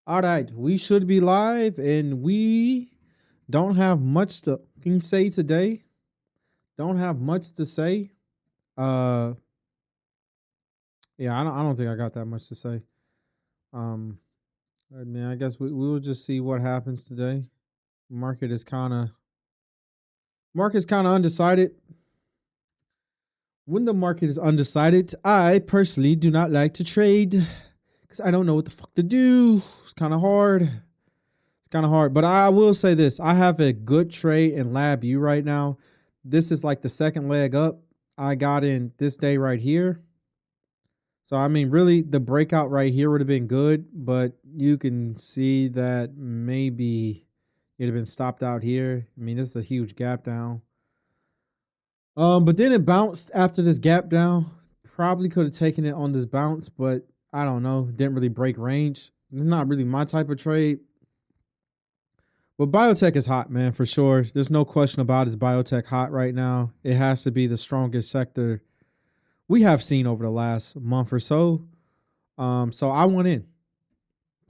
All right, we should be live, and we don't have much to fucking say today. Don't have much to say. Uh, yeah, I don't think I got that much to say. Um, I mean, I guess we will just see what happens today. Market is kind of market's kind of undecided. When the market is undecided, I personally do not like to trade because I don't know what the fuck to do. It's kind of hard. It's kind of hard, but I will say this: I have a good trade in LabU right now. This is like the second leg up. I got in this day right here. So I mean, really, the breakout right here would have been good, but you can see that maybe it'd have been stopped out here. I mean, this is a huge gap down. But then it bounced after this gap down. Probably could have taken it on this bounce, but I don't know. Didn't really break range. It's not really my type of trade. But biotech is hot, man, for sure. There's no question about it. Is biotech hot right now? It has to be the strongest sector we have seen over the last month or so. So I want in.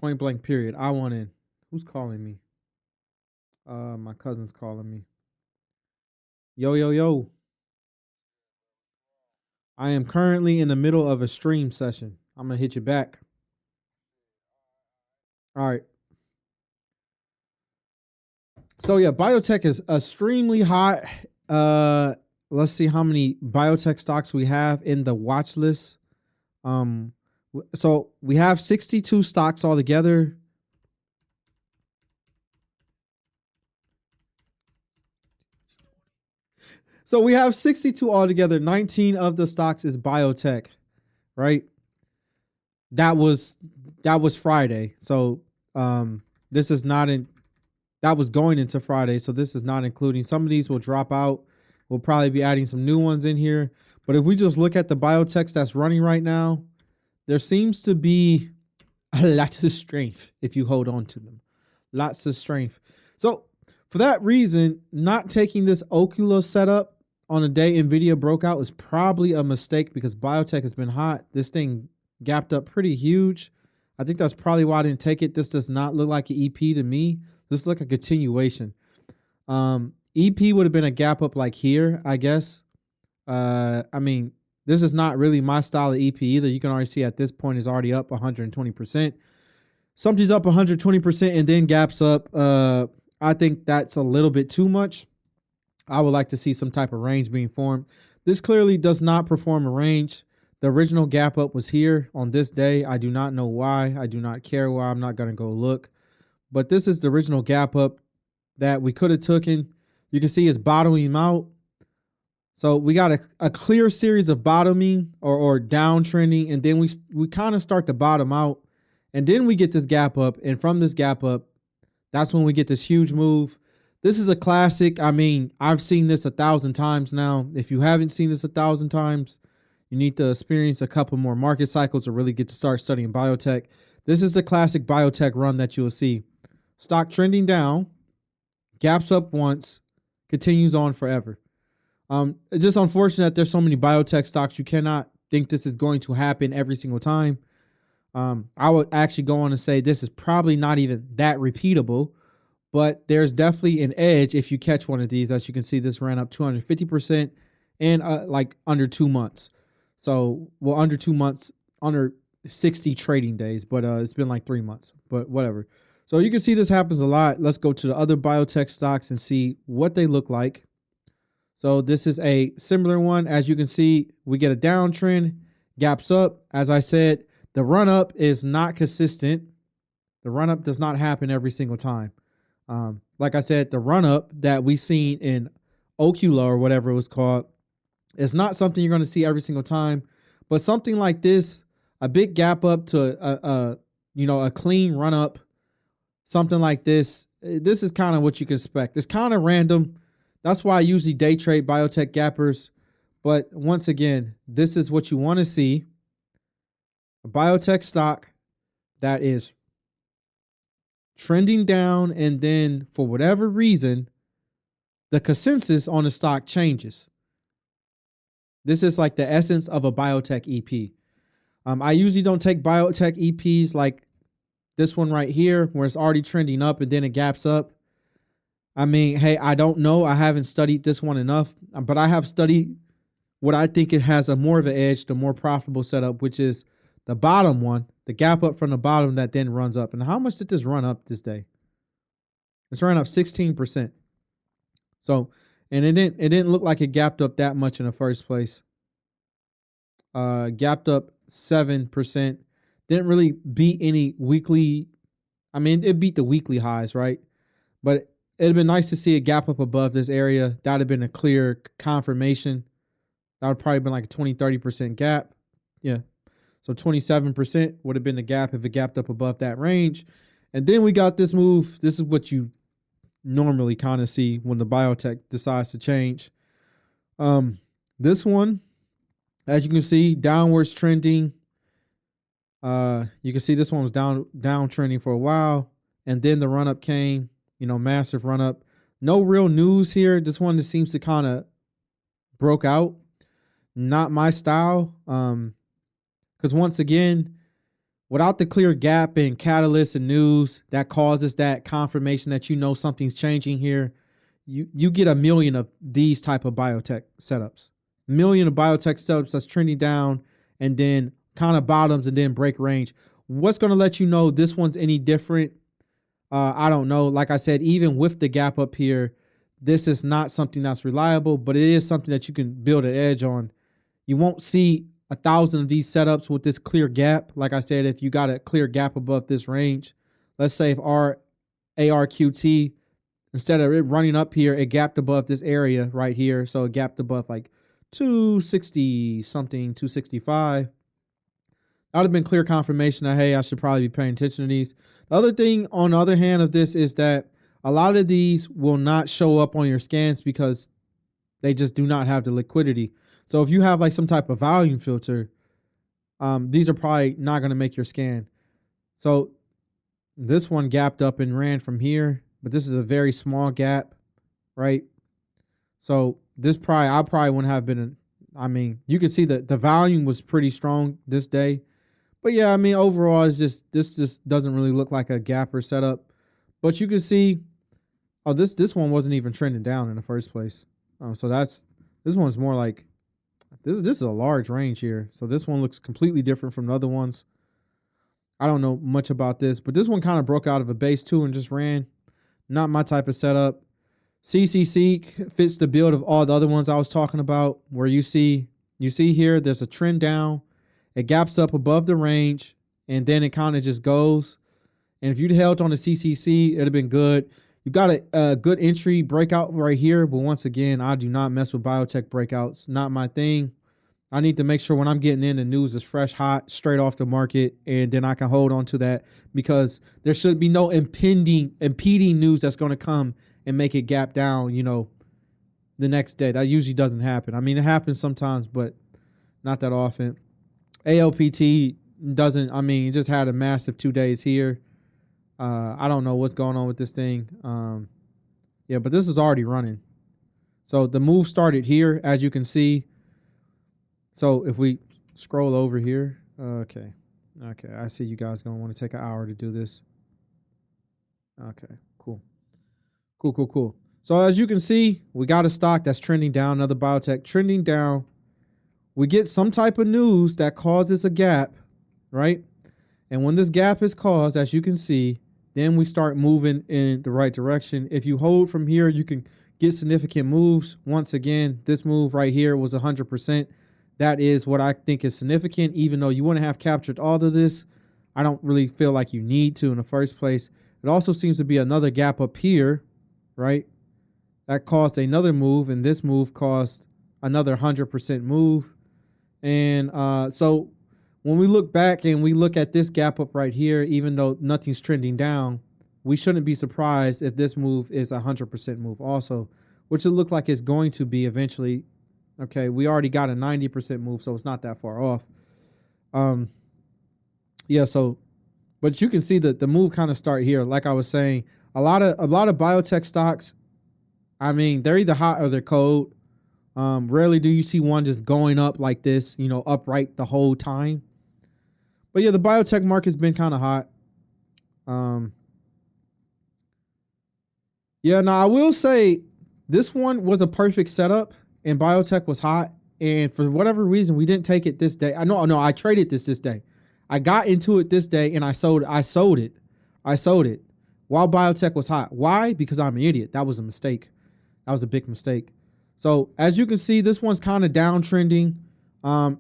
Point blank period. I want in. Who's calling me? My cousin's calling me. Yo, yo, yo. I am currently in the middle of a stream session. I'm gonna hit you back. All right. So yeah, biotech is extremely hot. Let's see how many biotech stocks we have in the watch list. So we have 62 stocks altogether. So we have 62 altogether. 19 of the stocks is biotech, right? That was Friday. So this is not in that was going into Friday. So this is not including some of these will drop out. We'll probably be adding some new ones in here. But if we just look at the biotechs that's running right now, there seems to be a lot of strength if you hold on to them. Lots of strength. So for that reason, not taking this Oculo setup on the day NVIDIA broke out was probably a mistake because biotech has been hot. This thing gapped up pretty huge. I think that's probably why I didn't take it. This does not look like an EP to me. This looks like a continuation. EP would have been a gap up like here, I guess. I mean, this is not really my style of EP either. You can already see at this point is already up 120%. Something's up 120% and then gaps up. I think that's a little bit too much. I would like to see some type of range being formed. This clearly does not perform a range. The original gap up was here on this day. I do not know why. I do not care why. I'm not going to go look. But this is the original gap up that we could have taken. You can see it's bottoming out. So we got a clear series of bottoming or downtrending, and then we kind of start to bottom out. And then we get this gap up, and from this gap up, that's when we get this huge move. This is a classic. I mean, I've seen this 1,000 times now. If you haven't seen this 1,000 times, you need to experience a couple more market cycles to really get to start studying biotech. This is the classic biotech run that you'll see. Stock trending down, gaps up once, continues on forever. It's just unfortunate that there's so many biotech stocks. You cannot think this is going to happen every single time. I would actually go on and say this is probably not even that repeatable, but there's definitely an edge if you catch one of these. As you can see, this ran up 250% in like under 2 months. So, well, under 2 months, under 60 trading days, but it's been like 3 months, but whatever. So you can see this happens a lot. Let's go to the other biotech stocks and see what they look like. So this is a similar one. As you can see, we get a downtrend, gaps up. As I said, the run up is not consistent. The run up does not happen every single time. Like I said, the run up that we seen in Oculo or whatever it was called is not something you're going to see every single time. But something like this, a big gap up to a clean run up, something like this. This is kind of what you can expect. It's kind of random. That's why I usually day trade biotech gappers. But once again, this is what you want to see. A biotech stock that is trending down, and then for whatever reason, the consensus on the stock changes. This is like the essence of a biotech EP. I usually don't take biotech EPs like this one right here where it's already trending up and then it gaps up. I mean, hey, I don't know. I haven't studied this one enough, but I have studied what I think it has a more of an edge, the more profitable setup, which is the bottom one, the gap up from the bottom that then runs up. And how much did this run up this day? It's run up 16%. So, and it didn't look like it gapped up that much in the first place. Gapped up 7%. Didn't really beat any weekly. I mean, it beat the weekly highs, right? But it'd been nice to see a gap up above this area. That'd have been a clear confirmation. That would probably been like a 20-30% gap. Yeah. So 27% would have been the gap if it gapped up above that range. And then we got this move. This is what you normally kind of see when the biotech decides to change. This one, as you can see, downwards trending. You can see this one was down trending for a while, and then the run up came. Massive run up. No real news here. This one just seems to kind of broke out. Not my style. Because once again, without the clear gap in catalysts and news that causes that confirmation that something's changing here, you get a million of these type of biotech setups. Million of biotech setups that's trending down and then kind of bottoms and then break range. What's going to let you know this one's any different? I don't know. Like I said, even with the gap up here, this is not something that's reliable, but it is something that you can build an edge on. You won't see 1,000 of these setups with this clear gap. Like I said, if you got a clear gap above this range, let's say if our ARQT, instead of it running up here, it gapped above this area right here. So it gapped above like 260 something, 265. That would have been clear confirmation that, hey, I should probably be paying attention to these. The other thing, on the other hand of this, is that a lot of these will not show up on your scans because they just do not have the liquidity. So if you have like some type of volume filter, these are probably not going to make your scan. So this one gapped up and ran from here, but this is a very small gap, right? So this I probably wouldn't have been, you can see that the volume was pretty strong this day. But yeah, overall, it's just, this just doesn't really look like a gapper setup. But you can see, this one wasn't even trending down in the first place. So this one's more like, this is a large range here. So this one looks completely different from the other ones. I don't know much about this, but this one kind of broke out of a base too and just ran. Not my type of setup. CCC fits the build of all the other ones I was talking about, where you see here, there's a trend down. It gaps up above the range, and then it kind of just goes. And if you'd held on the CCC, it'd have been good. You got a good entry breakout right here, but once again, I do not mess with biotech breakouts. Not my thing. I need to make sure when I'm getting in, the news is fresh, hot, straight off the market, and then I can hold on to that, because there should be no impeding news that's going to come and make it gap down, the next day. That usually doesn't happen. It happens sometimes, but not that often. ALPT doesn't, it just had a massive 2 days here. I don't know what's going on with this thing. Yeah, but this is already running. So the move started here, as you can see. So if we scroll over here, okay, I see you guys gonna want to take an hour to do this. Okay, cool. So as you can see, we got a stock that's trending down, another biotech trending down. We get some type of news that causes a gap, right? And when this gap is caused, as you can see, then we start moving in the right direction. If you hold from here, you can get significant moves. Once again, this move right here was 100%. That is what I think is significant, even though you wouldn't have captured all of this. I don't really feel like you need to in the first place. It also seems to be another gap up here, right? That caused another move, and this move caused another 100% move. And so when we look back and we look at this gap up right here, even though nothing's trending down, we shouldn't be surprised if this move is a 100% move also, which it looks like it's going to be eventually. Okay, we already got a 90% move, so it's not that far off. Yeah, so, but you can see that the move kind of start here. Like I was saying, a lot of biotech stocks, they're either hot or they're cold. Rarely do you see one just going up like this, upright the whole time. But yeah, the biotech market's been kind of hot. Um, yeah, now I will say this one was a perfect setup, and biotech was hot. And for whatever reason, we didn't take it this day. I traded this day. I got into it this day, and I sold it. I sold it while biotech was hot. Why? Because I'm an idiot. That was a mistake. That was a big mistake. So as you can see, this one's kind of downtrending.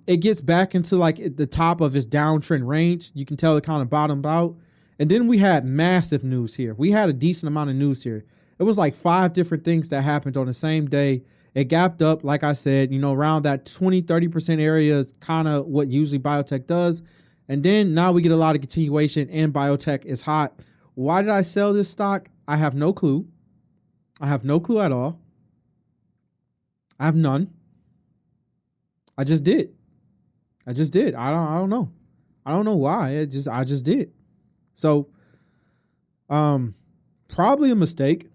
It gets back into like the top of its downtrend range. You can tell it kind of bottomed out. And then we had massive news here. We had a decent amount of news here. It was like 5 different things that happened on the same day. It gapped up, like I said, around that 20-30% area is kind of what usually biotech does. And then now we get a lot of continuation and biotech is hot. Why did I sell this stock? I have no clue. I have no clue at all. I have none. I just did. I don't know. I don't know why. I just did. So, probably a mistake.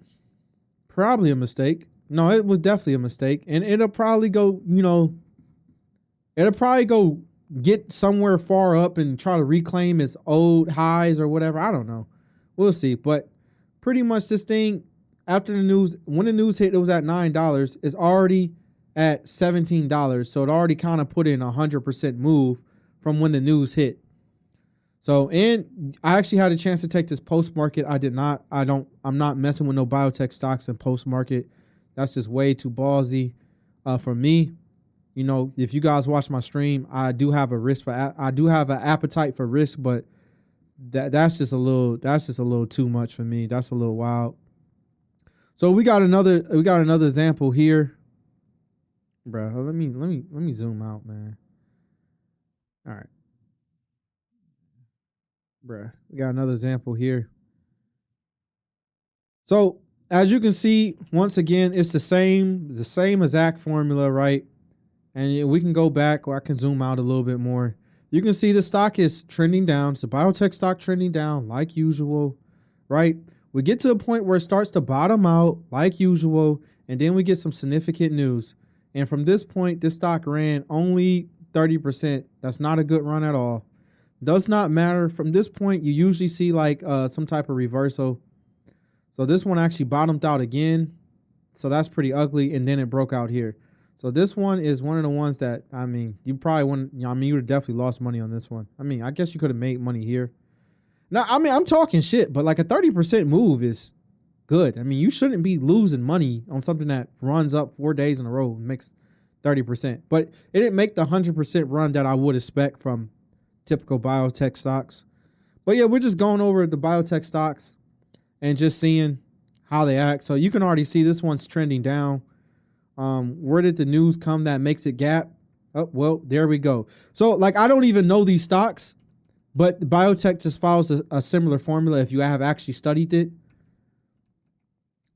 No, it was definitely a mistake. And it'll probably go, get somewhere far up and try to reclaim its old highs or whatever. I don't know. We'll see. But pretty much this thing, after the news, when the news hit, it was at $9. It's already at $17. So it already kind of put in 100% move from when the news hit. So, and I actually had a chance to take this post market. I did not. I'm not messing with no biotech stocks in post market. That's just way too ballsy for me. If you guys watch my stream, I do have an appetite for risk, but that's just a little too much for me. That's a little wild. So we got another example here. Bro, let me zoom out, man. All right. Bruh, we got another example here. So as you can see, once again, it's the same exact formula, right? And we can go back, or I can zoom out a little bit more. You can see the stock is trending down. It's a biotech stock trending down like usual, right? We get to the point where it starts to bottom out like usual, and then we get some significant news. And from this point, this stock ran only 30%. That's not a good run at all. Does not matter. From this point, you usually see like some type of reversal. So this one actually bottomed out again. So that's pretty ugly. And then it broke out here. So this one is one of the ones that, you probably wouldn't, you would have definitely lost money on this one. I guess you could have made money here. Now, I'm talking shit, but like a 30% move is good. You shouldn't be losing money on something that runs up 4 days in a row and makes 30%. But it didn't make the 100% run that I would expect from typical biotech stocks. But yeah, we're just going over the biotech stocks and just seeing how they act. So you can already see this one's trending down. Where did the news come that makes it gap? Oh, well, there we go. So like, I don't even know these stocks, but biotech just follows a similar formula. If you have actually studied it,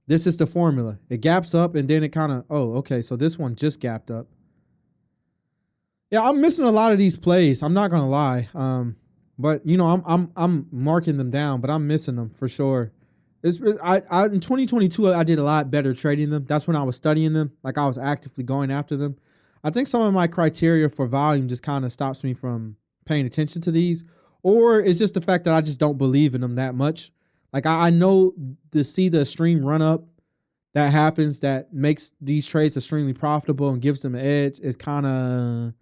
this is the formula. It gaps up and then it kind of, oh, okay. So this one just gapped up. Yeah, I'm missing a lot of these plays. I'm not gonna lie. But I'm marking them down, but I'm missing them for sure. I in 2022 I did a lot better trading them. That's when I was studying them, like I was actively going after them. I think some of my criteria for volume just kind of stops me from paying attention to these, or it's just the fact that I just don't believe in them that much. Like I know to see the extreme run up that happens that makes these trades extremely profitable and gives them an edge is kind of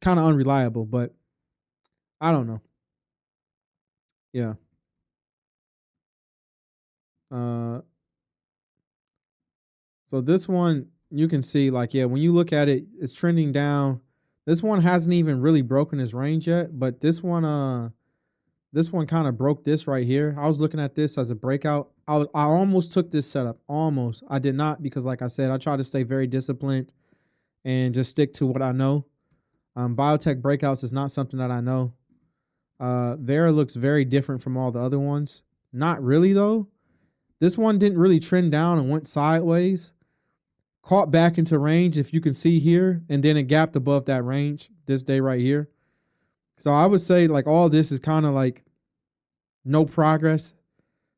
unreliable, but I don't know. Yeah. So this one, you can see like, yeah, when you look at it, it's trending down. This one hasn't even really broken its range yet, but this one kind of broke this right here. I was looking at this as a breakout. I almost took this setup. Almost. I did not, because like I said, I try to stay very disciplined and just stick to what I know. Biotech breakouts is not something that I know. Vera looks very different from all the other ones. Not really though. This one didn't really trend down and went sideways. Caught back into range, if you can see here, and then it gapped above that range this day right here. So I would say like all this is kind of like no progress.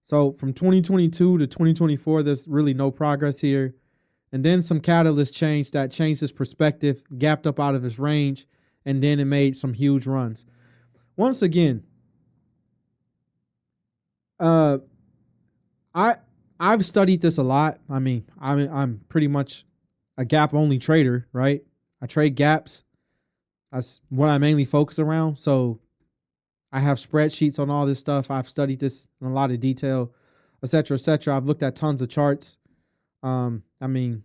So from 2022 to 2024, there's really no progress here. And then some catalyst changed his perspective, gapped up out of his range, and then it made some huge runs. Once again, Uh, I I've studied this a lot. I mean, I'm pretty much a gap only trader, right? I trade gaps. That's what I mainly focus around. So I have spreadsheets on all this stuff. I've studied this in a lot of detail, et cetera, et cetera. I've looked at tons of charts. I mean,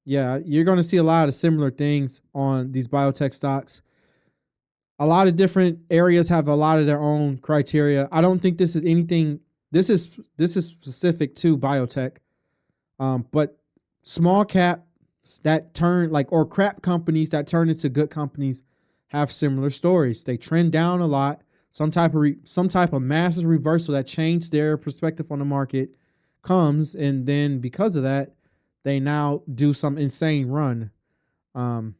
yeah, you're going to see a lot of similar things on these biotech stocks. A lot of different areas have a lot of their own criteria. I don't think this is anything. This is specific to biotech. But small cap that turn like or crap companies that turn into good companies have similar stories. They trend down a lot. Some type of massive reversal that changed their perspective on the market comes, and then because of that, they now do some insane run. Um,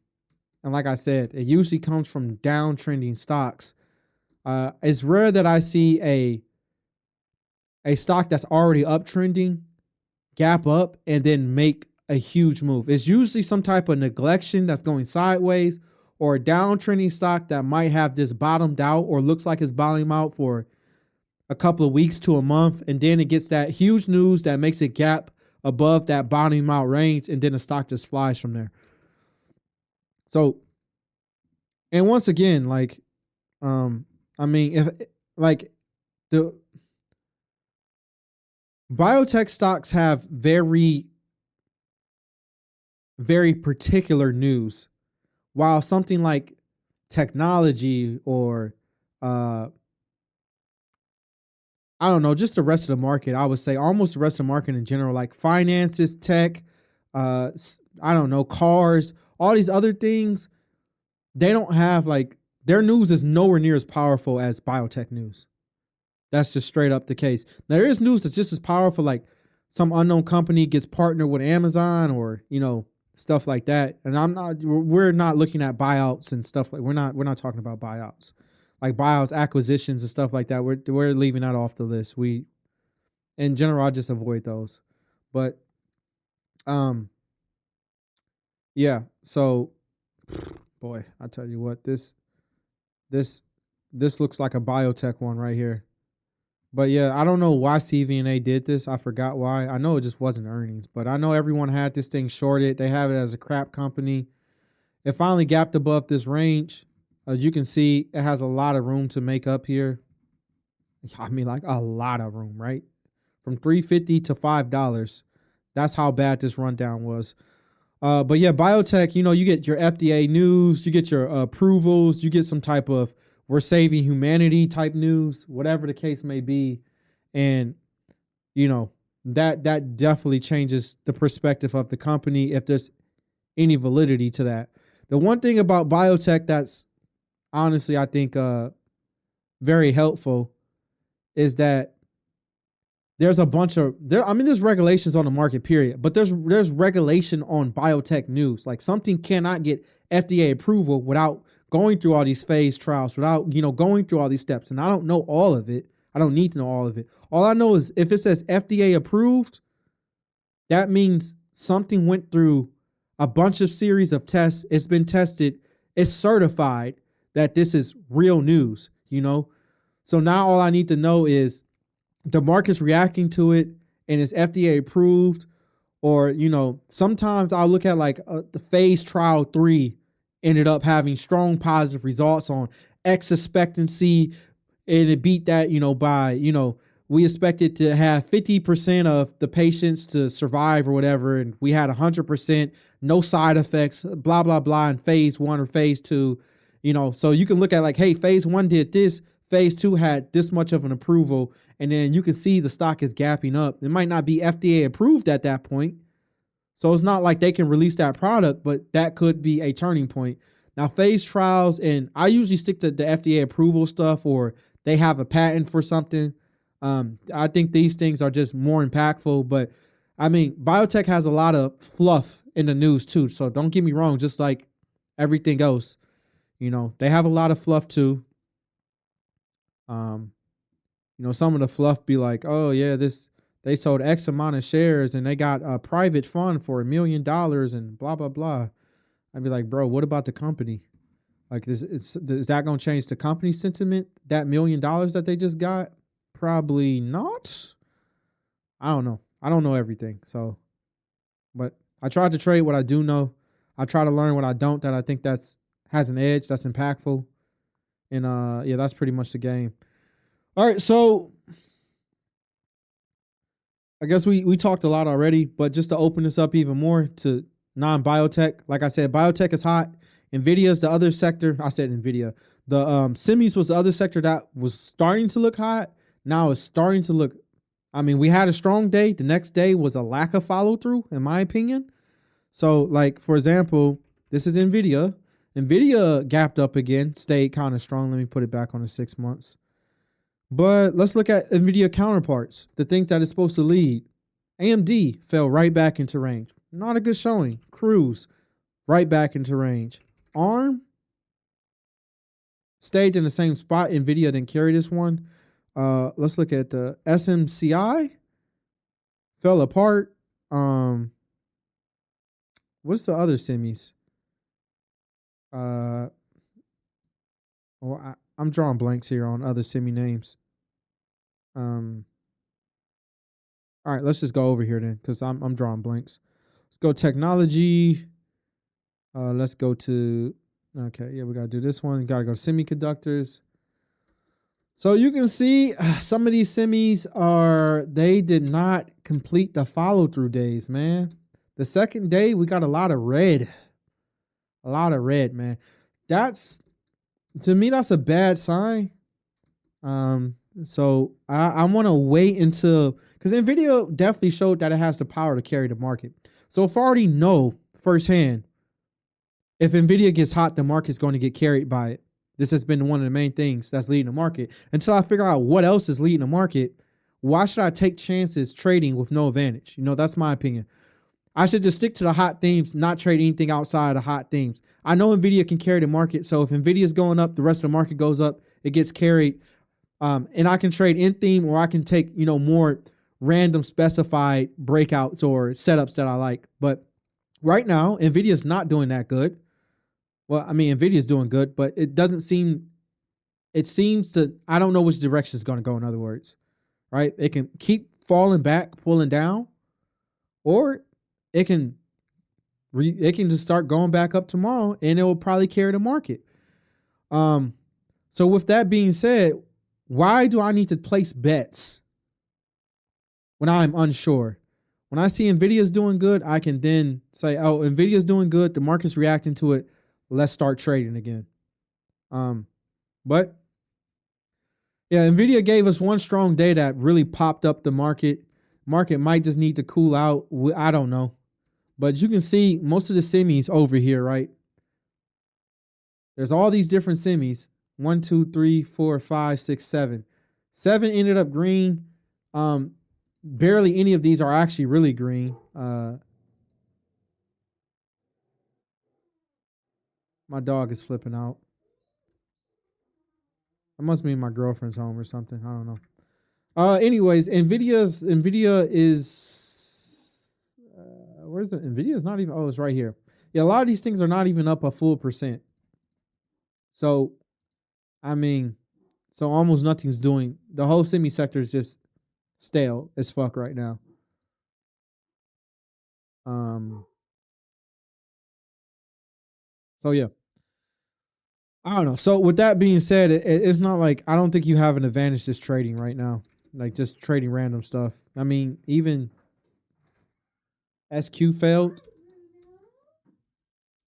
and like I said, it usually comes from downtrending stocks. It's rare that I see a stock that's already uptrending gap up and then make a huge move. It's usually some type of neglection that's going sideways or a downtrending stock that might have this bottomed out or looks like it's bottoming out for a couple of weeks to a month. And then it gets that huge news that makes it gap above that bottoming out range. And then the stock just flies from there. So, and once again, like, I mean, if like the biotech stocks have very, very particular news, while something like technology or I don't know, just the rest of the market, I would say almost the rest of the market in general, like finances, tech, I don't know, cars, all these other things, they don't have like their news is nowhere near as powerful as biotech news. That's just straight up the case. Now, there is news that's just as powerful, like some unknown company gets partnered with Amazon or, stuff like that. And we're not looking at buyouts and stuff like we're not talking about buyouts, like buyouts, acquisitions and stuff like that. We're leaving that off the list. In general, I just avoid those. But, yeah. So, boy, I tell you what, this looks like a biotech one right here. But yeah, I don't know why CVNA did this. I forgot why. I know it just wasn't earnings, but I know everyone had this thing shorted. They have it as a crap company. It finally gapped above this range. As you can see, it has a lot of room to make up here. I mean, like a lot of room, right? From $3.50 to $5. That's how bad this rundown was. But yeah, biotech, you get your FDA news, you get your approvals, you get some type of we're saving humanity type news, whatever the case may be. And, that definitely changes the perspective of the company if there's any validity to that. The one thing about biotech that's honestly, I think, very helpful is that there's a bunch of there's regulations on the market, period. But there's regulation on biotech news. Like something cannot get FDA approval without going through all these phase trials, without, going through all these steps. And I don't know all of it. I don't need to know all of it. All I know is if it says FDA approved, that means something went through a bunch of series of tests. It's been tested. It's certified that this is real news, So now all I need to know is the market's reacting to it and it's FDA approved. Or, sometimes I'll look at like the phase trial 3 ended up having strong positive results on X expectancy. And it beat that, by, we expected to have 50% of the patients to survive or whatever. And we had 100%, no side effects, blah, blah, blah, in phase 1 or phase 2, so you can look at like, hey, phase 1 did this, phase 2 had this much of an approval. And then you can see the stock is gapping up. It might not be FDA approved at that point. So it's not like they can release that product, but that could be a turning point. Now, phase trials, and I usually stick to the FDA approval stuff or they have a patent for something. I think these things are just more impactful. But, I mean, biotech has a lot of fluff in the news too. So don't get me wrong, just like everything else, they have a lot of fluff too. Some of the fluff be like, oh, yeah, they sold X amount of shares and they got a private fund for $1 million and blah, blah, blah. I'd be like, bro, what about the company? Like, is that going to change the company sentiment? That $1 million that they just got? probably not. I don't know. I don't know everything. So, but I tried to trade what I do know. I try to learn what I don't that I think that's has an edge, that's impactful. And yeah, that's pretty much the game. All right, so I guess we talked a lot already, but just to open this up even more to non-biotech, like I said, biotech is hot. Nvidia's the other sector. I said Nvidia. The semis was the other sector that was starting to look hot. Now it's starting to look. I mean, we had a strong day. The next day was a lack of follow through, in my opinion. So, like for example, this is Nvidia. Nvidia gapped up again, stayed kind of strong. Let me put it back on the 6 months. But let's look at Nvidia counterparts, the things that it's supposed to lead. AMD fell right back into range. Not a good showing. Cruise, right back into range. ARM stayed in the same spot. Nvidia didn't carry this one. Let's look at the SMCI. Fell apart. What's the other semis? I'm drawing blanks here on other semi names. All right, let's just go over here then, because I'm drawing blanks. Let's go technology. Let's go to okay, yeah, we gotta do this one. Gotta go semiconductors. So you can see some of these semis they did not complete the follow through days, man. The second day we got a lot of red. A lot of red, man. That's to me, that's a bad sign. So I want to wait until because Nvidia definitely showed that it has the power to carry the market. So if I already know firsthand, if Nvidia gets hot, the market's going to get carried by it. This has been one of the main things that's leading the market. Until I figure out what else is leading the market, why should I take chances trading with no advantage? You know, that's my opinion. I should just stick to the hot themes, not trade anything outside of hot themes. I know Nvidia can carry the market, so if Nvidia is going up, the rest of the market goes up, it gets carried. And I can trade in theme, or I can take, more random specified breakouts or setups that I like. But right now, Nvidia is not doing that good. Well, I mean, Nvidia is doing good, but it seems to, I don't know which direction it's going to go, in other words, right? It can keep falling back, pulling down, or it can just start going back up tomorrow, and it will probably carry the market. So with that being said, why do I need to place bets when I'm unsure? When I see Nvidia's doing good, I can then say, oh, Nvidia's doing good. The market's reacting to it. Let's start trading again. But yeah, Nvidia gave us one strong day that really popped up the market. Market might just need to cool out. I don't know. But you can see most of the semis over here, right? There's all these different semis. 1, 2, 3, 4, 5, 6, 7. 7 ended up green. Barely any of these are actually really green. My dog is flipping out. It must mean my girlfriend's home or something. I don't know. Anyways, Nvidia is where's it? Nvidia is not even. Oh, it's right here. Yeah, a lot of these things are not even up a full percent. So, I mean, so almost nothing's doing. The whole semi sector is just stale as fuck right now. So yeah. I don't know. So with that being said, it's not like I don't think you have an advantage just trading right now, like just trading random stuff. I mean, even SQ failed.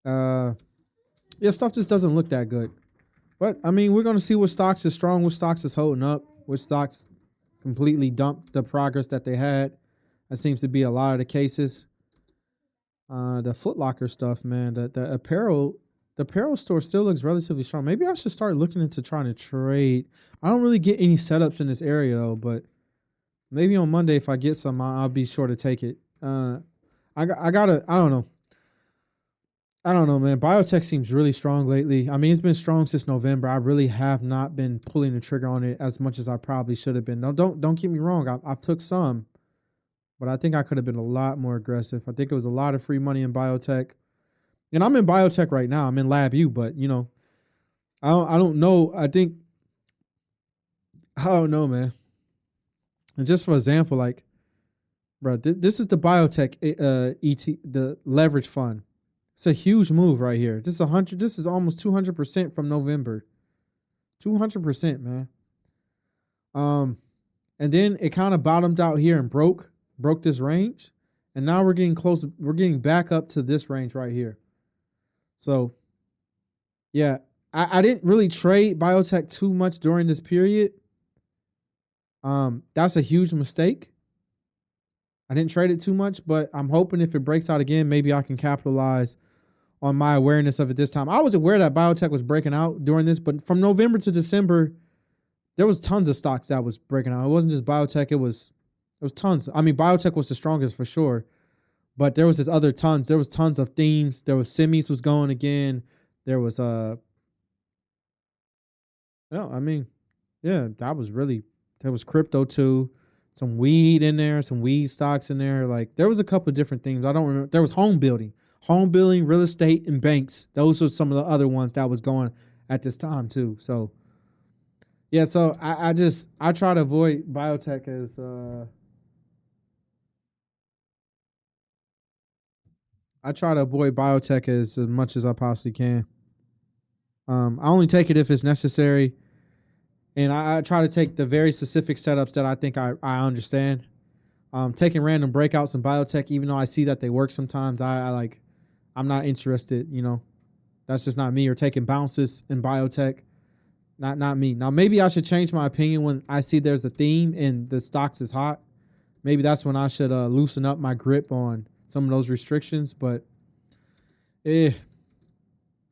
Yeah, stuff just doesn't look that good. But I mean, we're gonna see what stocks is strong, what stocks is holding up, which stocks completely dumped the progress that they had. That seems to be a lot of the cases. The Foot Locker stuff, man. The apparel store still looks relatively strong. Maybe I should start looking into trying to trade. I don't really get any setups in this area though, but maybe on Monday if I get some, I'll be sure to take it. I don't know. I don't know, man. Biotech seems really strong lately. I mean, it's been strong since November. I really have not been pulling the trigger on it as much as I probably should have been. No, don't get me wrong. I've took some, but I think I could have been a lot more aggressive. I think it was a lot of free money in biotech. And I'm in biotech right now. I'm in LabU, but I don't know. I don't know, man. And just for example, like, bro, this is the biotech the leverage fund. It's a huge move right here. This is 100. This is almost 200% from November. 200%, man. And then it kind of bottomed out here and broke this range, and now we're getting close. We're getting back up to this range right here. So, yeah, I didn't really trade biotech too much during this period. That's a huge mistake. I didn't trade it too much, but I'm hoping if it breaks out again, maybe I can capitalize on my awareness of it this time. I was aware that biotech was breaking out during this, but from November to December, there was tons of stocks that was breaking out. It wasn't just biotech. It was tons. I mean, biotech was the strongest for sure, but there was this other tons. There was tons of themes. There was semis was going again. There was no, I mean, yeah, that was really, there was crypto too. Some weed in there, some weed stocks in there. Like there was a couple of different things. I don't remember. There was home building, real estate, and banks. Those were some of the other ones that was going at this time too. So yeah, so I try to avoid biotech as I try to avoid biotech as much as I possibly can. I only take it if it's necessary, and I try to take the very specific setups that I think I understand. Taking random breakouts in biotech, even though I see that they work sometimes, I like, I'm not interested. You know, that's just not me. Or taking bounces in biotech, not me. Now maybe I should change my opinion when I see there's a theme and the stocks is hot. Maybe that's when I should loosen up my grip on some of those restrictions. But I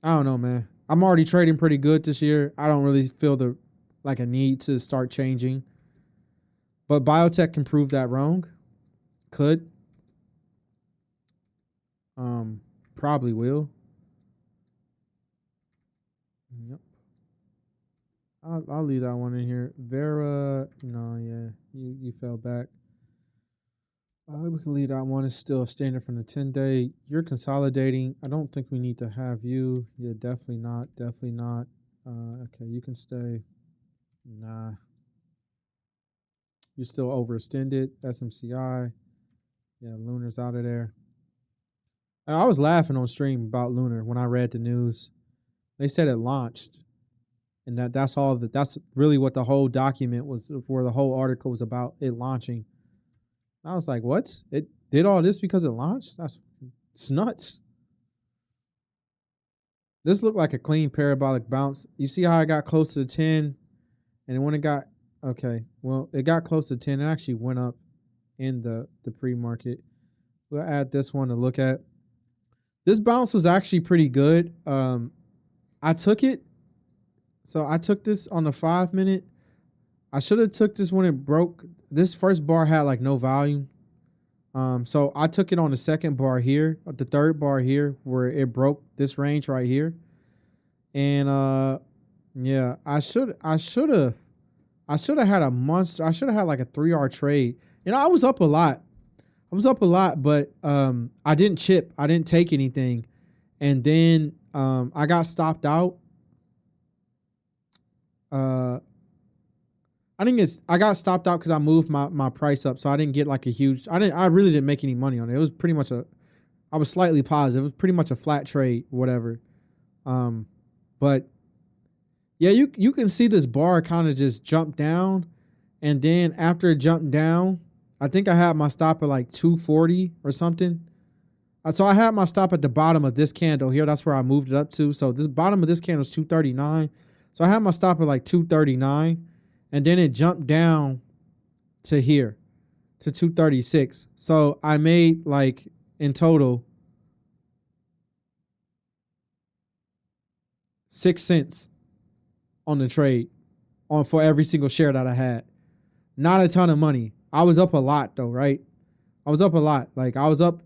don't know, man. I'm already trading pretty good this year. I don't really feel a need to start changing. But biotech can prove that wrong. Could. Probably will. Yep. I'll leave that one in here. Vera, no, yeah, you fell back. We can leave that one. It's still standard from the 10-day. You're consolidating. I don't think we need to have you. Yeah, definitely not. Definitely not. Okay, you can stay. Nah. You're still overextended. SMCI. Yeah, Lunar's out of there. I was laughing on stream about Lunar when I read the news. They said it launched. And that's all that's really what the whole document was, where the whole article was about, it launching. I was like, what? It did all this because it launched? It's nuts. This looked like a clean parabolic bounce. You see how I got close to the 10? And when it got, okay, well, it got close to 10. It actually went up in the pre-market. We'll add this one to look at. This bounce was actually pretty good. I took it. So I took this on the 5-minute. I should have took this when it broke. This first bar had like no volume. So I took it on the second bar here, the third bar here, where it broke this range right here. And yeah, I should have had a monster. I should have had like a 3R trade. You know, I was up a lot. But I didn't chip. I didn't take anything. And then I got stopped out. I got stopped out because I moved my price up, so I didn't get like a huge. I really didn't make any money on it. It was pretty much I was slightly positive. It was pretty much a flat trade, whatever. But yeah, you can see this bar kind of just jump down, and then after it jumped down, I think I had my stop at like 240 or something. So I had my stop at the bottom of this candle here. That's where I moved it up to. So this bottom of this candle is 239. So I had my stop at like 239, and then it jumped down to here, to 236. So I made like in total 6 cents on the trade for every single share that I had. Not a ton of money. I was up a lot though, right? I was up a lot. Like I was up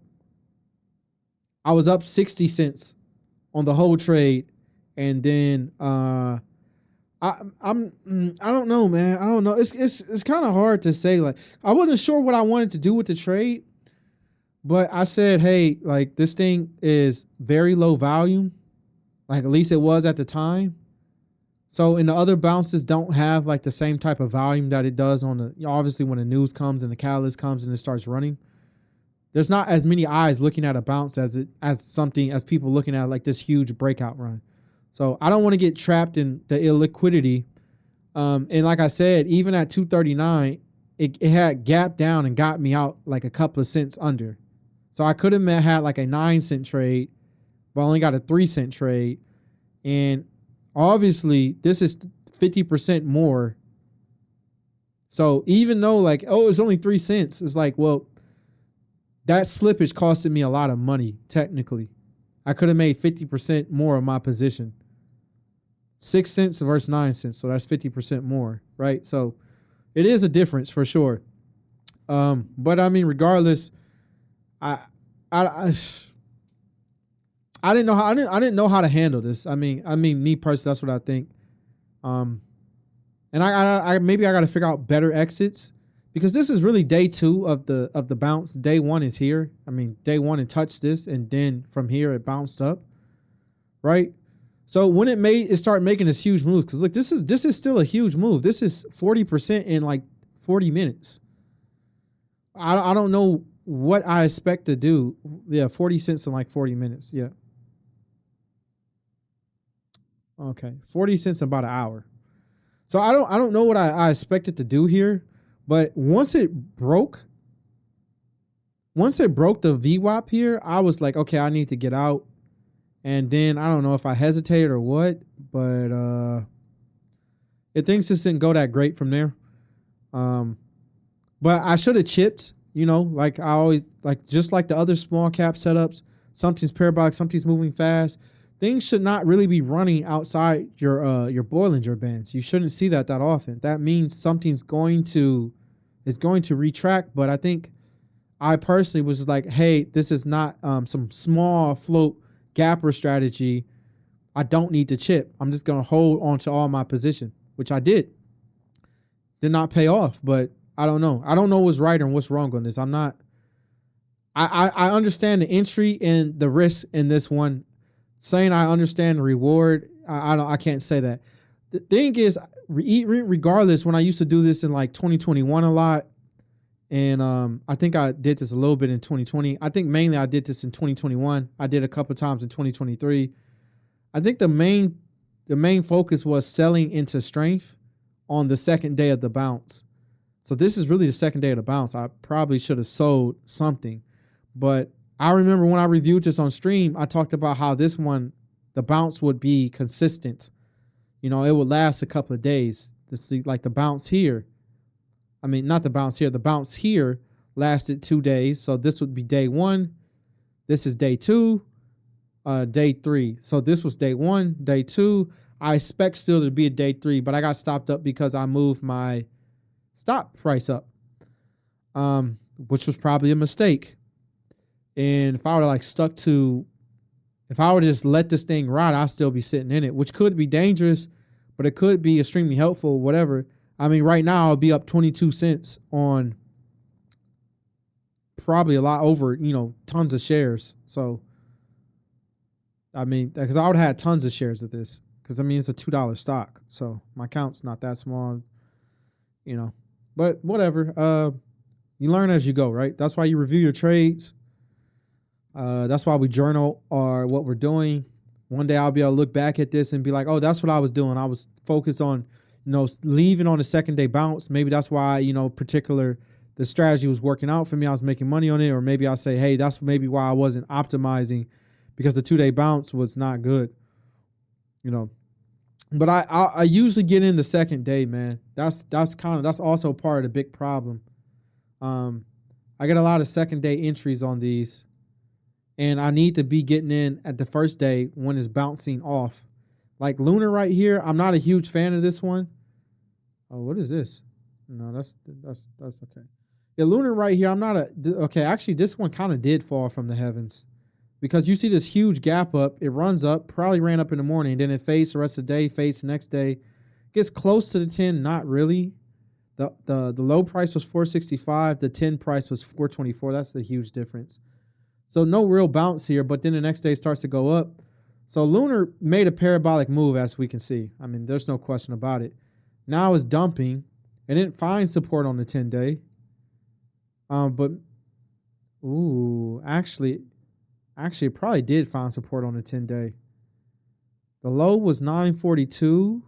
60 cents on the whole trade, and then I don't know, man. I don't know. It's kind of hard to say. Like I wasn't sure what I wanted to do with the trade, but I said, hey, like this thing is very low volume. Like at least it was at the time. So and the other bounces don't have like the same type of volume that it does on the, obviously when the news comes and the catalyst comes and it starts running. There's not as many eyes looking at a bounce as something as people looking at like this huge breakout run. So I don't want to get trapped in the illiquidity. And like I said, even at 239, it had gapped down and got me out like a couple of cents under. So I could have had like a 9-cent trade, but I only got a 3-cent trade. And obviously this is 50% more. So even though like, oh, it's only 3 cents, it's like, well, that slippage costed me a lot of money, technically. I could have made 50% more of my position. 6 cents versus 9 cents, so that's 50% more, right? So it is a difference for sure. But I mean, regardless, I didn't know how I didn't know how to handle this. I mean, me personally, that's what I think. And I maybe I got to figure out better exits because this is really day 2 of the bounce. Day 1 is here. I mean, day 1 it touched this, and then from here it bounced up, right? So when it started making this huge move, because look, this is still a huge move. This is 40% in like 40 minutes. I don't know what I expect to do. Yeah, 40 cents in like 40 minutes. Yeah. Okay, 40 cents in about an hour. So I don't know what I expected to do here, but once it broke the VWAP here, I was like, okay, I need to get out. And then I don't know if I hesitated or what, but things just didn't go that great from there. But I should have chipped, like I always like, just like the other small cap setups, something's parabolic, something's moving fast. Things should not really be running outside your Bollinger Bands. You shouldn't see that often. That means something's going to retract. But I think I personally was like, hey, this is not some small float gapper strategy. I don't need to chip. I'm just going to hold on to all my position, which I did. Did not pay off, but I don't know. I don't know what's right and what's wrong on this. I understand the entry and the risk in this one. Saying I understand the reward, I can't say that. The thing is, regardless, when I used to do this in like 2021 a lot, and I think I did this a little bit in 2020. I think mainly I did this in 2021. I did a couple of times in 2023. I think the main focus was selling into strength on the second day of the bounce. So this is really the second day of the bounce. I probably should have sold something, but I remember when I reviewed this on stream, I talked about how this one, the bounce would be consistent. It would last a couple of days. To see like the bounce here. I mean, not the bounce here. The bounce here lasted 2 days. So this would be day 1. This is day 2, day 3. So this was day 1, day 2. I expect still to be a day 3, but I got stopped up because I moved my stop price up, which was probably a mistake. And if I would have if I would just let this thing ride, I'd still be sitting in it, which could be dangerous, but it could be extremely helpful, whatever. I mean, right now I'll be up 22 cents on probably a lot over, tons of shares. So, I mean, because I would have had tons of shares of this because, I mean, it's a $2 stock. So my account's not that small, but whatever. You learn as you go, right? That's why you review your trades. That's why we journal what we're doing. One day I'll be able to look back at this and be like, oh, that's what I was doing. I was focused on, leaving on the second day bounce. Maybe that's why, the strategy was working out for me. I was making money on it. Or maybe I'll say, hey, that's maybe why I wasn't optimizing because the 2-day bounce was not good, But I usually get in the second day, man. That's also part of the big problem. I get a lot of second day entries on these. And I need to be getting in at the first day when it's bouncing off. Like Lunar right here, I'm not a huge fan of this one. Oh, what is this? No, that's okay. Yeah, Lunar right here, I'm not okay, actually this one kind of did fall from the heavens. Because you see this huge gap up, it runs up, probably ran up in the morning, then it fades the rest of the day, fades the next day. Gets close to the 10, not really. The low price was 465, the 10 price was 424. That's a huge difference. So no real bounce here, but then the next day starts to go up. So Lunar made a parabolic move, as we can see. I mean, there's no question about it. Now it's dumping. It didn't find support on the 10-day. But ooh, actually, it probably did find support on the 10-day. The low was 942.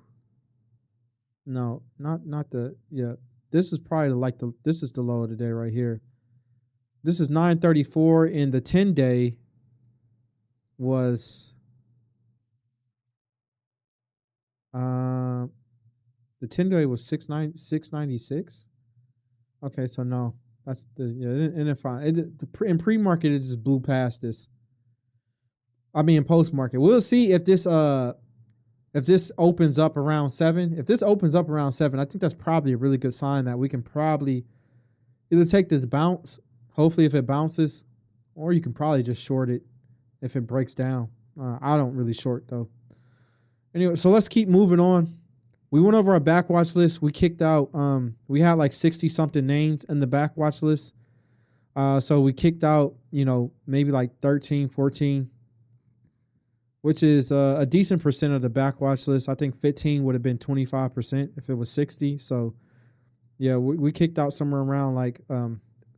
No, not the yeah. This is probably this is the low of the day right here. This is 934, and the 10-day was the 10-day was 696. Okay, so no, that's the and if in pre-market it just blew past this. I mean, in post-market, we'll see if this opens up around 7. If this opens up around 7, I think that's probably a really good sign that we can probably either take this bounce, hopefully if it bounces, or you can probably just short it if it breaks down. I don't really short though. Anyway, so let's keep moving on. We went over our backwatch list. We kicked out, we had like 60 something names in the backwatch list. So we kicked out, maybe like 13, 14, which is a decent percent of the backwatch list. I think 15 would have been 25% if it was 60. So yeah, we kicked out somewhere around like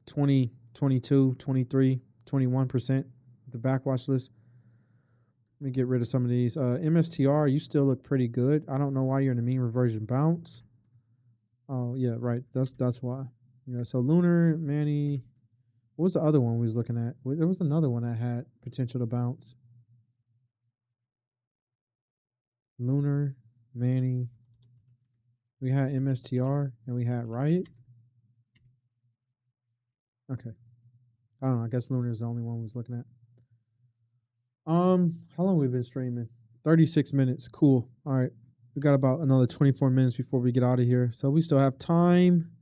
20, 22, 23, 21% of the backwatch list. Let me get rid of some of these. MSTR, you still look pretty good. I don't know why you're in the mean reversion bounce. Oh, yeah, right. That's why. Yeah, so Lunar, Manny. What was the other one we was looking at? There was another one that had potential to bounce. Lunar, Manny. We had MSTR and we had Riot. Okay. I don't know. I guess Lunar is the only one we was looking at. How long we been streaming? 36 minutes. Cool. All right. We got about another 24 minutes before we get out of here. So we still have time.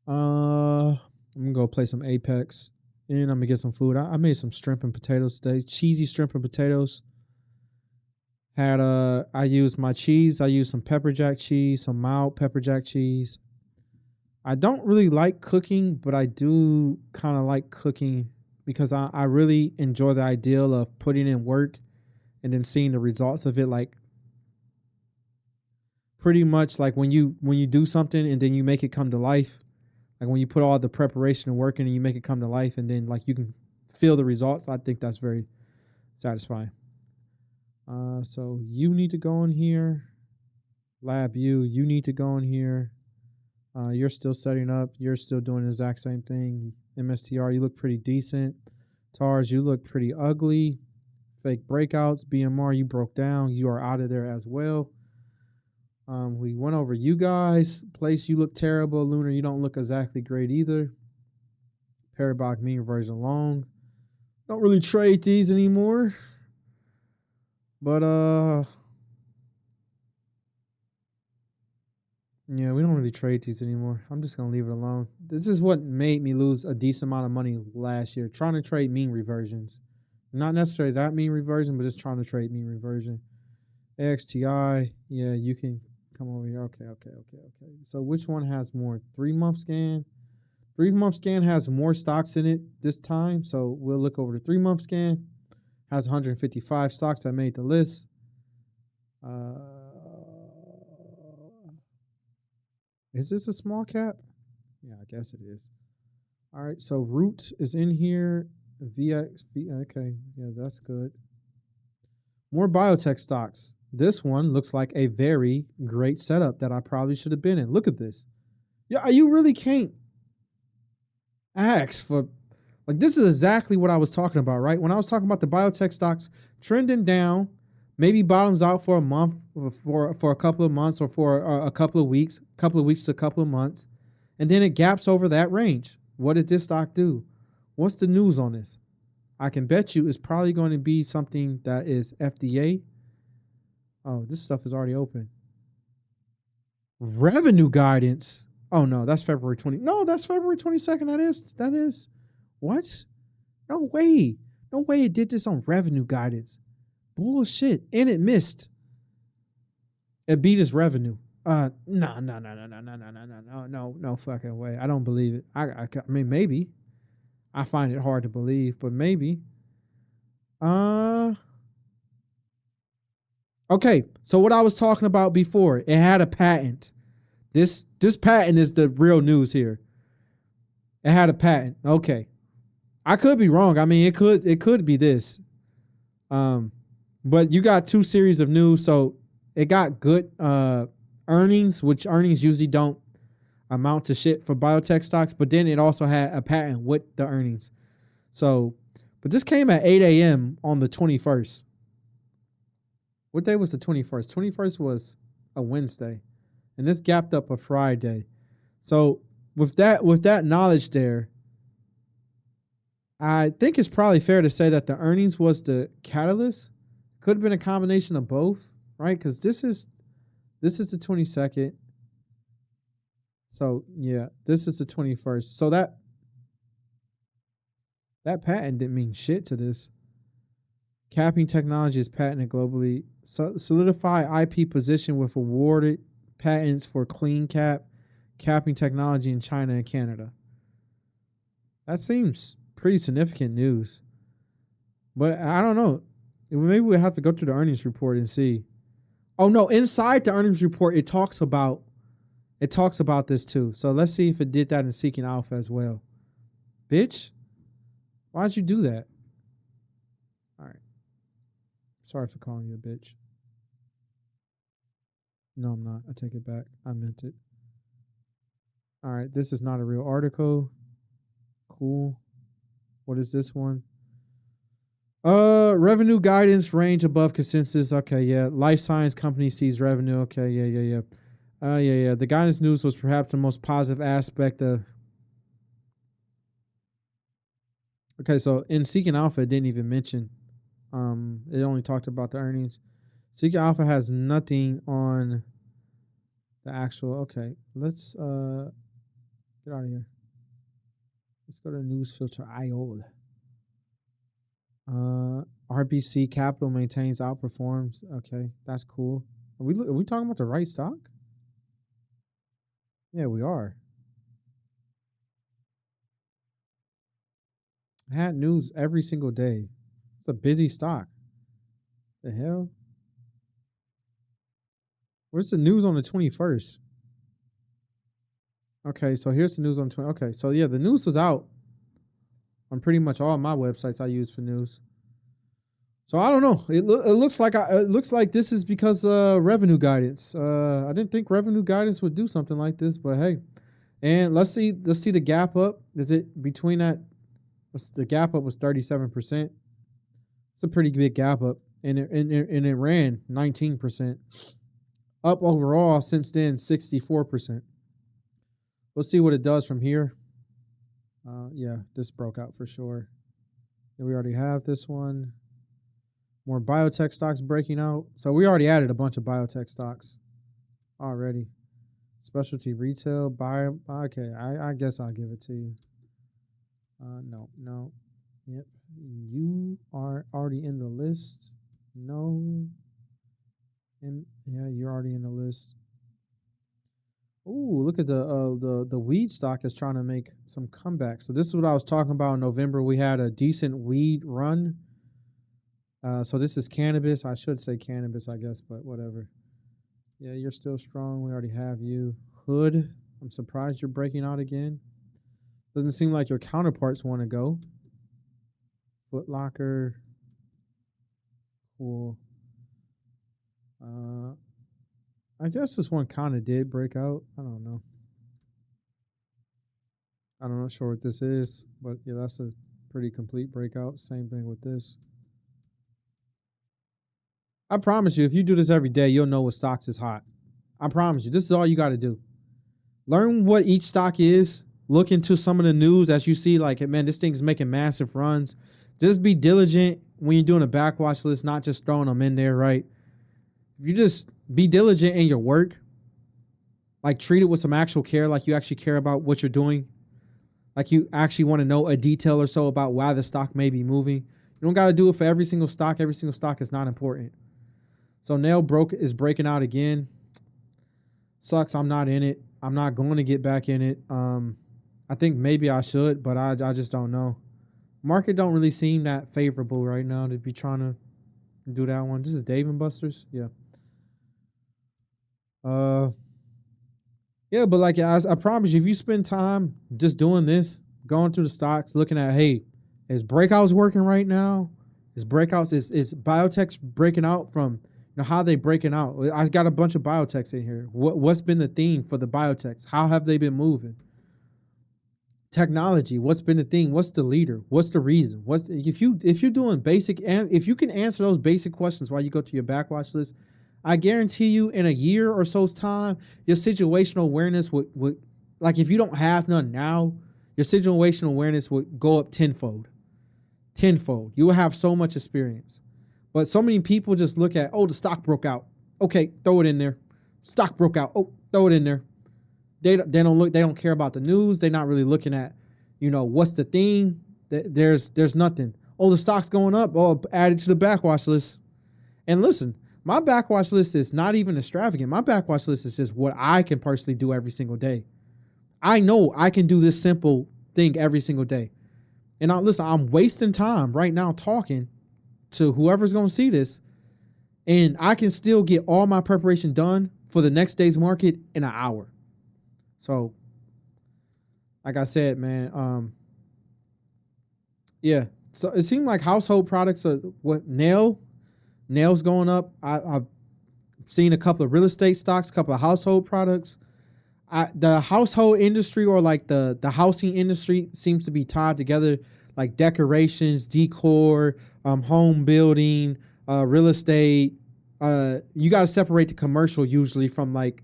I'm gonna go play some Apex. And I'm gonna get some food. I made some shrimp and potatoes today. Cheesy shrimp and potatoes. I used my cheese. I used some pepper jack cheese, some mild pepper jack cheese. I don't really like cooking, but I do kind of like cooking because I really enjoy the ideal of putting in work and then seeing the results of it. Like pretty much like when you do something and then you make it come to life. Like when you put all the preparation and work in and you make it come to life and then like you can feel the results. I think that's very satisfying. So you need to go in here. Lab you need to go in here. You're still setting up. You're still doing the exact same thing. MSTR, you look pretty decent. TARS, you look pretty ugly. Fake breakouts. BMR, you broke down. You are out of there as well. We went over you guys. Place, you look terrible. Lunar, you don't look exactly great either. Parabolic mean reversion long. Don't really trade these anymore. But yeah, we don't really trade these anymore. I'm just gonna leave it alone. This is what made me lose a decent amount of money last year, trying to trade mean reversions. Not necessarily that mean reversion, but just trying to trade mean reversion. AXTI, yeah, you can come over here. Okay. So which one has more? 3-month scan. 3-month scan has more stocks in it this time. So we'll look over the 3-month scan. Has 155 stocks that made the list. Is this a small cap? Yeah, I guess it is. All right, so Root is in here. Okay, yeah, that's good. More biotech stocks. This one looks like a very great setup that I probably should have been in. Look at this. Yeah, you really can't ask for, like, this is exactly what I was talking about, right? When I was talking about the biotech stocks trending down, maybe bottoms out for a month, for a couple of months, or for a couple of weeks to a couple of months, and then it gaps over that range. What did this stock do? What's the news on this? I can bet you it's probably going to be something that is FDA. Oh, this stuff is already open. Revenue guidance. Oh no, that's February 20. No, that's February 22nd. That is. What? No way. No way it did this on revenue guidance. Bullshit. And it missed. It beat its revenue. No fucking way. I don't believe it. I mean, maybe. I find it hard to believe, but maybe. Okay, so what I was talking about before, it had a patent. This patent is the real news here. It had a patent. Okay. I could be wrong. I mean, it could be this. But you got two series of news, so it got good earnings, which earnings usually don't amount to shit for biotech stocks, but then it also had a patent with the earnings. So, but this came at 8 a.m. on the 21st. What day was the 21st? 21st was a Wednesday, and this gapped up a Friday. So with that knowledge there, I think it's probably fair to say that the earnings was the catalyst. Could have been a combination of both, right? Because this is the 22nd. So yeah, this is the 21st. So that patent didn't mean shit to this. Capping technology is patented globally. Solidify IP position with awarded patents for clean capping technology in China and Canada. That seems pretty significant news. But I don't know. Maybe we'll have to go through the earnings report and see. Oh no, inside the earnings report, it talks about this too. So let's see if it did that in Seeking Alpha as well. Bitch, why'd you do that? All right. Sorry for calling you a bitch. No, I'm not. I take it back. I meant it. All right. This is not a real article. Cool. What is this one? Revenue guidance range above consensus. Okay, yeah. Life science company sees revenue. Okay, yeah. Yeah. The guidance news was perhaps the most positive aspect of. Okay, so in Seeking Alpha, it didn't even mention. It only talked about the earnings. Seeking Alpha has nothing on the actual. Okay, let's get out of here. Let's go to newsfilter.io. RBC Capital maintains outperforms. Okay, that's cool. Are we talking about the right stock? Yeah, we are. I had news every single day. It's a busy stock. The hell? Where's the news on the 21st? Okay, so here's the news on 20. Okay, so yeah, the news was out on pretty much all my websites I use for news. So I don't know. It looks like this is because revenue guidance. I didn't think revenue guidance would do something like this, but hey. And let's see the gap up. Is it between that? The gap up was 37%. It's a pretty big gap up, and it ran 19%. Up overall since then 64%. We'll see what it does from here. Yeah, this broke out for sure. And we already have this one. More biotech stocks breaking out. So we already added a bunch of biotech stocks already. Specialty retail, bio. Okay, I guess I'll give it to you. No. Yep. You are already in the list. No. And yeah, you're already in the list. Ooh, look at the weed stock is trying to make some comeback. So this is what I was talking about in November. We had a decent weed run. So this is cannabis. I should say cannabis, I guess, but whatever. Yeah, you're still strong. We already have you. Hood, I'm surprised you're breaking out again. Doesn't seem like your counterparts want to go. Foot Locker. Cool. I guess this one kind of did break out. I don't know. I'm not sure what this is, but yeah, that's a pretty complete breakout. Same thing with this. I promise you, if you do this every day, you'll know what stocks is hot. I promise you, this is all you got to do. Learn what each stock is. Look into some of the news as you see, like, man, this thing's making massive runs. Just be diligent when you're doing a backwatch list, not just throwing them in there, right? If you just be diligent in your work, like treat it with some actual care, like you actually care about what you're doing, like you actually want to know a detail or so about why the stock may be moving. You don't got to do it for every single stock. Every single stock is not important. So Nail is breaking out again. Sucks. I'm not in it. I'm not going to get back in it. I think maybe I should, but I just don't know. Market don't really seem that favorable right now to be trying to do that one. This is Dave & Buster's. Yeah. Uh, yeah, but like I promise you, if you spend time just doing this, going through the stocks, looking at, hey, is breakouts working right now? Is biotech breaking out from, how are they breaking out? I got a bunch of biotechs in here. What's been the theme for the biotechs? How have they been moving? Technology, what's been the thing? What's the leader? What's the reason? What's if you're doing basic, and if you can answer those basic questions while you go to your backwatch list, I guarantee you in a year or so's time, your situational awareness would like, if you don't have none now, your situational awareness would go up tenfold. Tenfold. You will have so much experience. But so many people just look at, oh, the stock broke out. Okay, throw it in there. Stock broke out. Oh, throw it in there. They don't care about the news. They're not really looking at, what's the theme. There's nothing. Oh, the stock's going up. Oh, add it to the backwatch list. And listen, my backwatch list is not even extravagant. My backwatch list is just what I can personally do every single day. I know I can do this simple thing every single day. And now listen, I'm wasting time right now talking to whoever's going to see this, and I can still get all my preparation done for the next day's market in an hour. So, like I said, man, yeah. So it seemed like household products are nails going up. I've seen a couple of real estate stocks, a couple of household products. The household industry, or like the housing industry, seems to be tied together, like decorations, decor, home building, real estate. You got to separate the commercial usually from like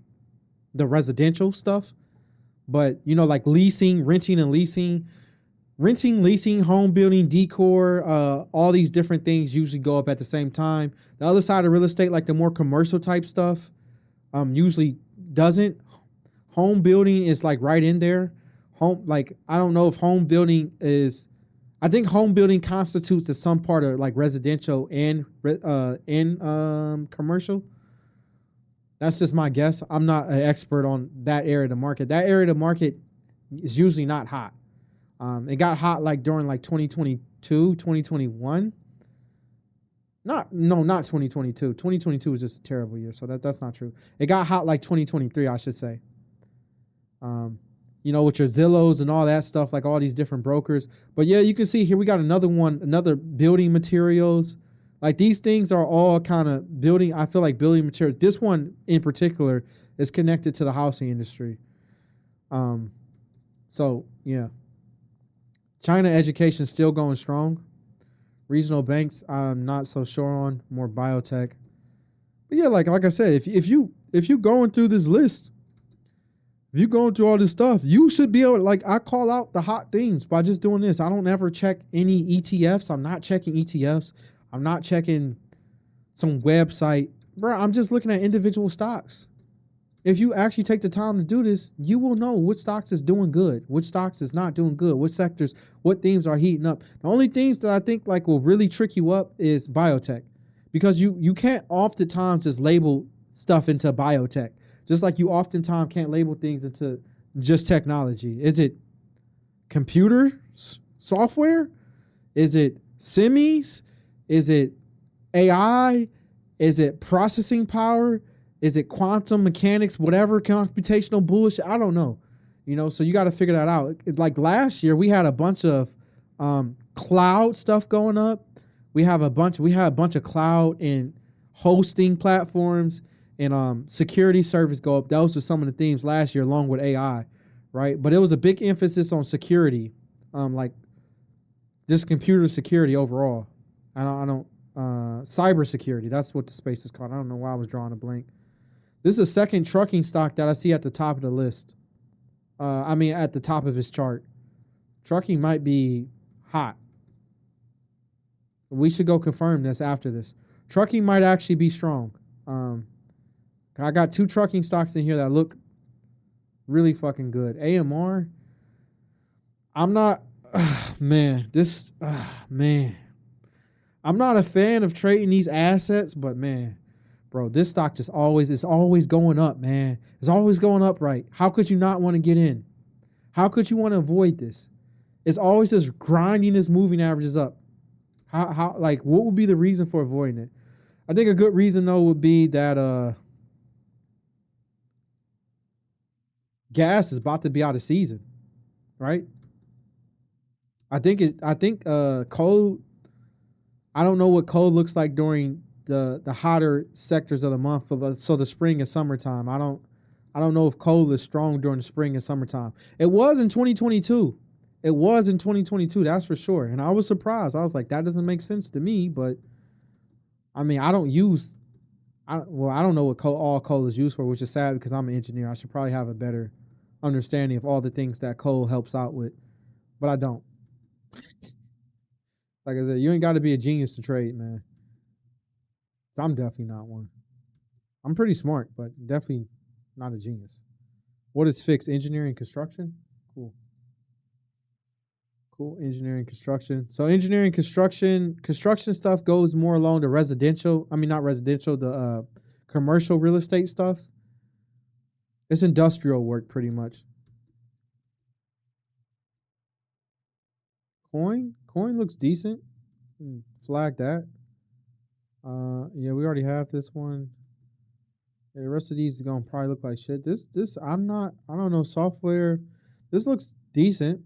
the residential stuff. But like leasing, renting and leasing, home building, decor, all these different things usually go up at the same time. The other side of real estate, like the more commercial type stuff, usually doesn't. Home building is like right in there. I don't know if home building is. I think home building constitutes to some part of like residential and commercial. That's just my guess. I'm not an expert on that area of the market. That area of the market is usually not hot. It got hot like during like 2022, 2021. Not 2022. 2022 was just a terrible year, so that's not true. It got hot like 2023, I should say. With your Zillows and all that stuff, like all these different brokers. But yeah, you can see here we got another building materials. Like these things are all kind of building. I feel like building materials. This one in particular is connected to the housing industry. So yeah, China education still going strong. Regional banks, I'm not so sure on. More biotech. But yeah, like I said, if you going through this list, if you're going through all this stuff, you should be able to, like, I call out the hot themes by just doing this. I don't ever check any ETFs. I'm not checking ETFs. I'm not checking some website. Bro, I'm just looking at individual stocks. If you actually take the time to do this, you will know which stocks is doing good, which stocks is not doing good, which sectors, what themes are heating up. The only themes that I think like will really trick you up is biotech, because you can't oftentimes just label stuff into biotech. Just like you oftentimes can't label things into just technology. Is it computer software? Is it semis? Is it AI? Is it processing power? Is it quantum mechanics? Whatever computational bullshit? I don't know. So you got to figure that out. Like last year, we had a bunch of cloud stuff going up. We had a bunch of cloud and hosting platforms and security service go up. Those were some of the themes last year, along with AI, right? But it was a big emphasis on security, like just computer security overall. I don't cyber security. That's what the space is called. I don't know why I was drawing a blank. This is a second trucking stock that I see at the top of the list. At the top of his chart. Trucking might be hot. We should go confirm this after this. Trucking might actually be strong. I got two trucking stocks in here that look really fucking good. AMR. I'm not, man. I'm not a fan of trading these assets, but man, bro, this stock just is always going up, man. It's always going up, right? How could you not want to get in? How could you want to avoid this? It's always just grinding this moving averages up. How like what would be the reason for avoiding it? I think a good reason though would be that gas is about to be out of season, right? I think coal, I don't know what coal looks like during the hotter sectors of the month so the spring and summertime. I don't know if coal is strong during the spring and summertime. It was in 2022. It was in 2022, that's for sure. And I was surprised. I was like, that doesn't make sense to me, but I mean, I don't use I don't know what all coal is used for, which is sad because I'm an engineer. I should probably have a better understanding of all the things that coal helps out with, but I don't. Like I said, you ain't got to be a genius to trade, man. So I'm definitely not one. I'm pretty smart, but definitely not a genius. What is fixed? Engineering construction? Cool. Cool. Engineering construction. So engineering construction stuff goes more along the residential. I mean, not residential, the commercial real estate stuff. It's industrial work pretty much. Coin looks decent. Flag that. Yeah, we already have this one. Yeah, the rest of these is gonna probably look like shit. This I don't know software. This looks decent.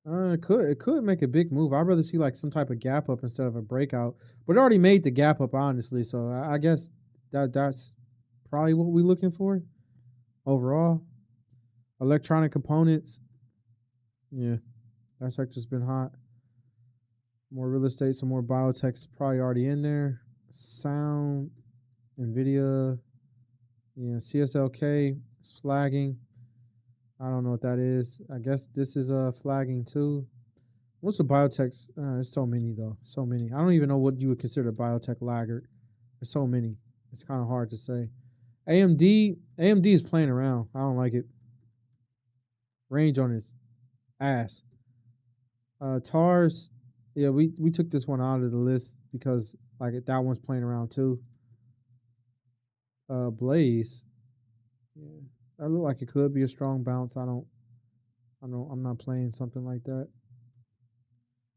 It could make a big move. I'd rather see like some type of gap up instead of a breakout. But it already made the gap up honestly, so I guess that's probably what we're looking for overall. Electronic components, yeah, that sector's been hot. More real estate, some more biotech's probably already in there. Sound, Nvidia, yeah, CSLK is flagging. I don't know what that is. I guess this is flagging too. What's the biotechs? There's so many though. So many. I don't even know what you would consider a biotech laggard. There's so many. It's kind of hard to say. AMD is playing around. I don't like it. Range on his ass. TARS, yeah, we took this one out of the list because like that one's playing around too. Blaze, yeah, that looked like it could be a strong bounce. I'm not playing something like that.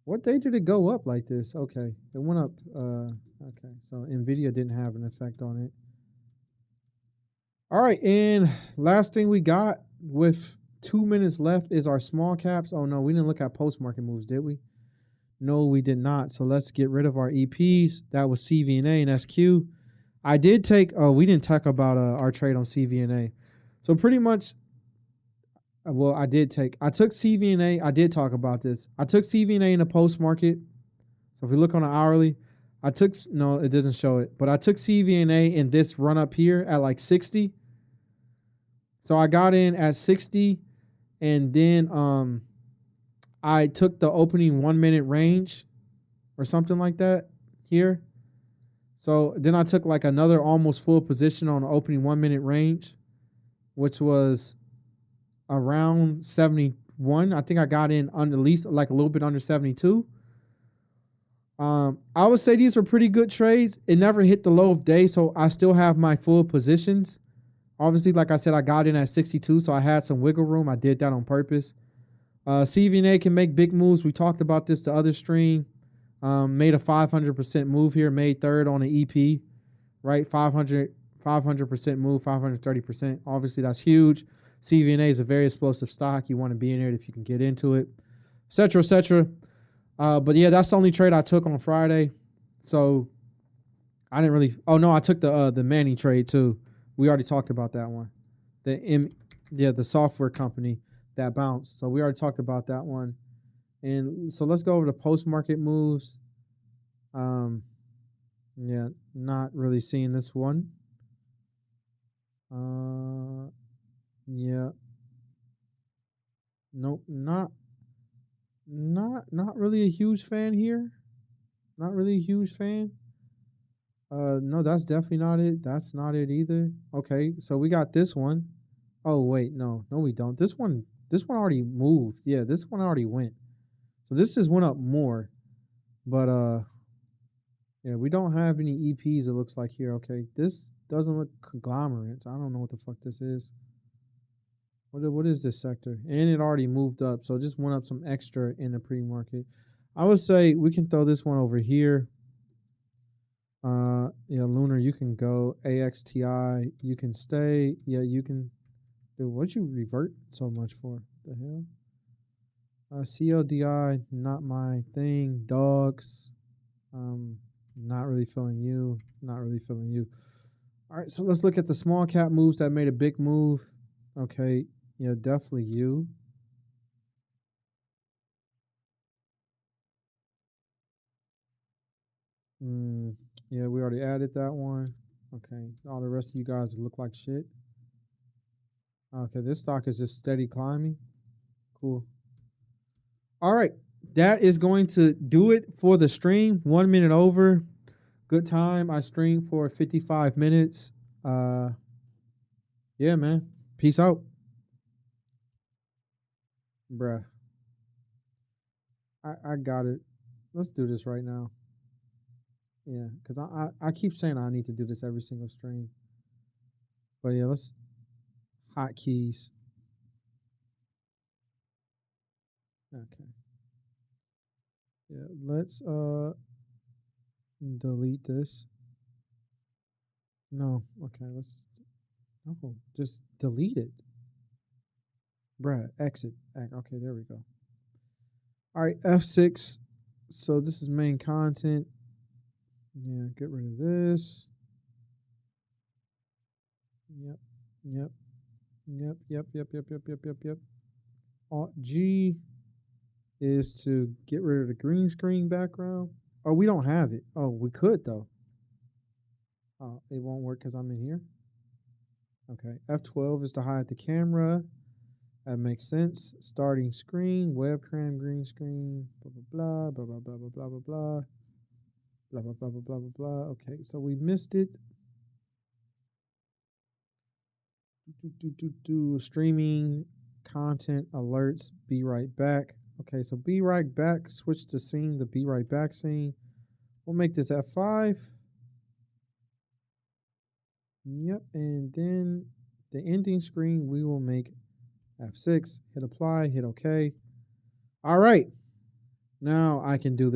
What day did it go up like this? Okay, it went up. Okay, so Nvidia didn't have an effect on it. All right, and last thing we got with 2 minutes left is our small caps. Oh no, we didn't look at post market moves, did we? No, we did not. So let's get rid of our EPs. That was CVNA and SQ. I did take. Oh, we didn't talk about our trade on CVNA. So pretty much, well, I did take. I took CVNA. I did talk about this. I took CVNA in the post market. So if we look on the hourly, I took. No, it doesn't show it. But I took CVNA in this run up here at like 60. So I got in at 60, and then I took the opening 1 minute range or something like that here. So then I took like another almost full position on the opening 1 minute range, which was around 71. I think I got in under at least like a little bit under 72. I would say these were pretty good trades. It never hit the low of day, so I still have my full positions. Obviously, like I said, I got in at 62, so I had some wiggle room. I did that on purpose. CVNA can make big moves. We talked about this the other stream. Made a 500% move here, made third on the EP, right? 500% move, 530%. Obviously, that's huge. CVNA is a very explosive stock. You want to be in it if you can get into it, et cetera, et cetera. But yeah, that's the only trade I took on Friday. So I didn't really. Oh no, I took the Manning trade too. We already talked about that one. The software company that bounced. So we already talked about that one. And so let's go over the post market moves. Yeah, not really seeing this one. Yeah. Nope, not really a huge fan here. Not really a huge fan. No, that's definitely not it. That's not it either. Okay, so we got this one. Oh wait, no, we don't. This one already moved. Yeah, this one already went. So this just went up more. But yeah, we don't have any EPs, it looks like here. Okay, this doesn't look conglomerates. I don't know what the fuck this is. What is this sector? And it already moved up, so it just went up some extra in the pre-market. I would say we can throw this one over here. Yeah, Lunar, you can go. AXTI, you can stay. Yeah, you can. Dude, what'd you revert so much for? The hell? CLDI, not my thing. Dogs, um, not really feeling you. Not really feeling you. All right, so let's look at the small cap moves that made a big move. Okay, yeah, definitely you. Mm, yeah, we already added that one. Okay, all the rest of you guys look like shit. Okay, this stock is just steady climbing. Cool. All right, that is going to do it for the stream. 1 minute over. Good time. I streamed for 55 minutes. Uh, yeah, man. Peace out, bruh. I got it. Let's do this right now. Yeah, because I keep saying I need to do this every single stream. But yeah, let's hotkeys. Okay. Yeah, let's delete this. No, okay, let's no, just delete it. Bruh, exit. Okay, there we go. All right, F6. So this is main content. Yeah, get rid of this. Yep, yep, yep. Alt G is to get rid of the green screen background. Oh, we don't have it. Oh, we could though. Oh, it won't work because I'm in here. Okay, F12 is to hide the camera. That makes sense. Starting screen, webcam, green screen, blah, blah, blah, blah, blah, blah, blah, blah, blah, blah, blah, blah, blah, blah, blah, blah. Okay, so we missed it. Streaming content alerts. Be right back. Okay, so be right back. Switch the scene, the be right back scene. We'll make this F5. Yep, and then the ending screen we will make F6. Hit apply, hit OK. All right. Now I can do this.